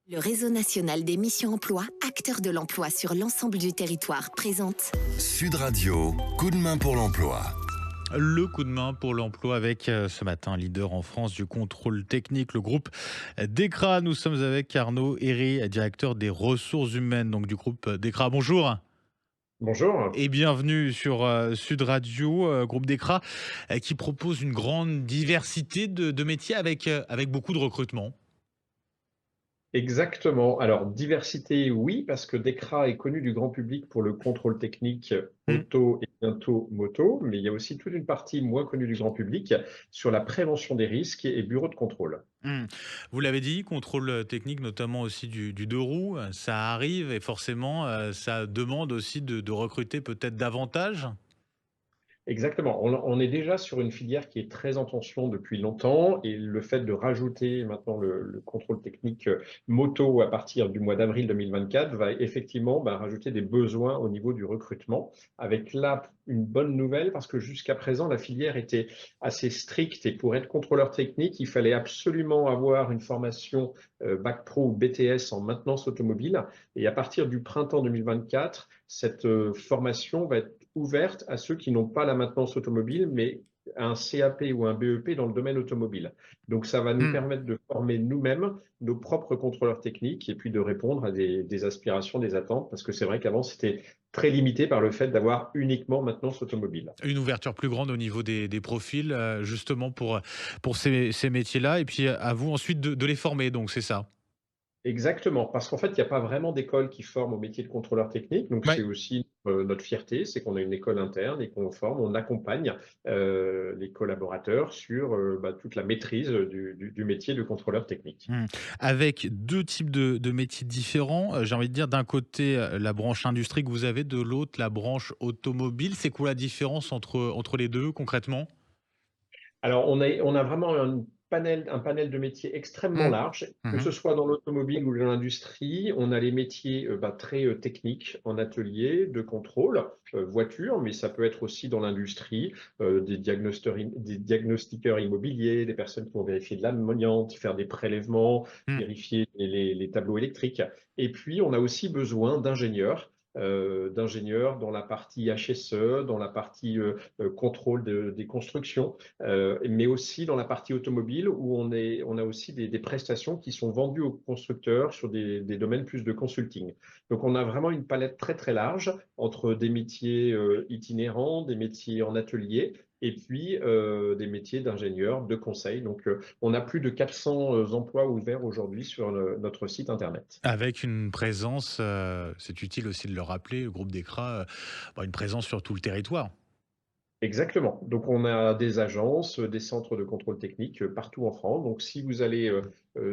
Le réseau national des missions emploi, acteur de l'emploi sur l'ensemble du territoire, présente Sud Radio, coup de main pour l'emploi. Le coup de main pour l'emploi avec ce matin leader en France du contrôle technique, le groupe DECRA. Nous sommes avec Arnaud Herry, directeur des ressources humaines donc du groupe DECRA. Bonjour. Bonjour. Et bienvenue sur Sud Radio, groupe DECRA, qui propose une grande diversité de métiers avec beaucoup de recrutement. Exactement. Alors, diversité, oui, parce que DECRA est connu du grand public pour le contrôle technique auto et bientôt moto, mais il y a aussi toute une partie moins connue du grand public sur la prévention des risques et bureau de contrôle. Vous l'avez dit, contrôle technique, notamment aussi du deux roues, ça arrive et forcément, ça demande aussi de recruter peut-être davantage. Exactement. On est déjà sur une filière qui est très en tension depuis longtemps et le fait de rajouter maintenant le contrôle technique moto à partir du mois d'avril 2024 va effectivement rajouter des besoins au niveau du recrutement. Avec là une bonne nouvelle parce que jusqu'à présent, la filière était assez stricte et pour être contrôleur technique, il fallait absolument avoir une formation Bac Pro ou BTS en maintenance automobile. Et à partir du printemps 2024, cette formation va être ouverte à ceux qui n'ont pas la maintenance automobile, mais un CAP ou un BEP dans le domaine automobile. Donc, ça va nous permettre de former nous-mêmes nos propres contrôleurs techniques et puis de répondre à des aspirations, des attentes, parce que c'est vrai qu'avant, c'était très limité par le fait d'avoir uniquement maintenance automobile. Une ouverture plus grande au niveau des profils, justement pour ces métiers-là, et puis à vous ensuite de les former, donc c'est ça? Exactement, parce qu'en fait, il n'y a pas vraiment d'école qui forme au métier de contrôleur technique. Donc, Ouais. c'est aussi notre fierté, c'est qu'on a une école interne et qu'on forme, on accompagne les collaborateurs sur toute la maîtrise du métier de contrôleur technique. Avec 2 types de métiers différents, j'ai envie de dire d'un côté, la branche industrie que vous avez, de l'autre la branche automobile. C'est quoi la différence entre les 2 concrètement? Alors, on a vraiment un panel de métiers extrêmement Mmh. large, que Mmh. ce soit dans l'automobile ou dans l'industrie. On a les métiers très techniques en atelier, de contrôle, voiture, mais ça peut être aussi dans l'industrie, des diagnostiqueurs immobiliers, des personnes qui vont vérifier de l'amiante, faire des prélèvements, Mmh. vérifier les tableaux électriques. Et puis, on a aussi besoin d'ingénieurs dans la partie HSE, dans la partie contrôle des constructions, mais aussi dans la partie automobile où on a aussi des prestations qui sont vendues aux constructeurs sur des domaines plus de consulting. Donc, on a vraiment une palette très, très large entre des métiers itinérants, des métiers en atelier et puis des métiers d'ingénieur, de conseil. Donc, on a plus de 400 emplois ouverts aujourd'hui sur notre site Internet. Avec une présence, c'est utile aussi de le rappeler, le groupe DECRA, une présence sur tout le territoire. Exactement. Donc, on a des agences, des centres de contrôle technique partout en France. Donc, si vous allez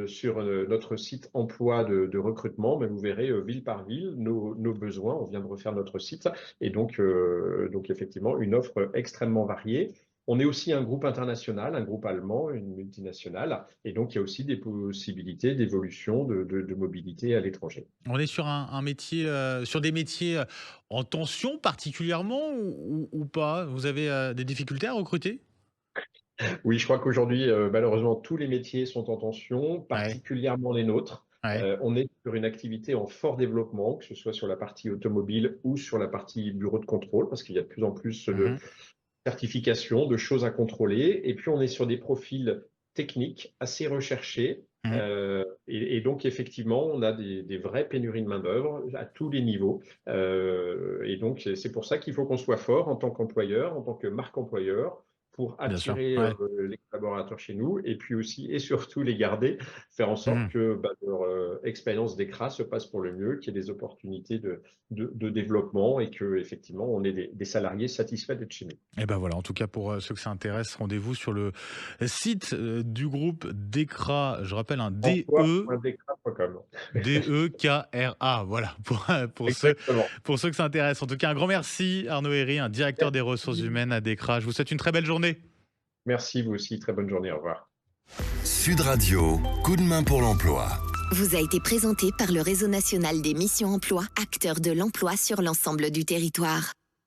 sur notre site emploi de recrutement, vous verrez ville par ville nos besoins. On vient de refaire notre site et donc effectivement, une offre extrêmement variée. On est aussi un groupe international, un groupe allemand, une multinationale. Et donc, il y a aussi des possibilités d'évolution de mobilité à l'étranger. On est sur un métier, sur des métiers, en tension particulièrement ou pas? Vous avez, des difficultés à recruter? Oui, je crois qu'aujourd'hui, malheureusement, tous les métiers sont en tension, Ouais, particulièrement les nôtres. ouais. On est sur une activité en fort développement, que ce soit sur la partie automobile ou sur la partie bureau de contrôle, parce qu'il y a de plus en plus de Mmh. certifications, de choses à contrôler. Et puis, on est sur des profils techniques assez recherchés. Mmh. Et donc, effectivement, on a des vraies pénuries de main-d'œuvre à tous les niveaux. Et donc, c'est pour ça qu'il faut qu'on soit fort en tant qu'employeur, en tant que marque employeur, pour Bien sûr, attirer ouais. les collaborateurs chez nous et puis aussi et surtout les garder, faire en sorte Mmh. que leur expérience d'ECRA se passe pour le mieux, qu'il y ait des opportunités de développement et que effectivement on ait des salariés satisfaits d'être chez nous. Et ben voilà, en tout cas pour, ceux que ça intéresse, rendez-vous sur le site, du groupe DECRA. Je rappelle un Emploi.decra.com. DEKRA, voilà, Exactement. pour ceux que ça intéresse. En tout cas, un grand merci Arnaud Herry, un directeur des ressources Merci. humaines à DECRA. Je vous souhaite une très belle journée. Merci, vous aussi. Très bonne journée. Au revoir. Sud Radio, coup de main pour l'emploi. vous a été présenté par le réseau national des missions emploi, acteur de l'emploi sur l'ensemble du territoire.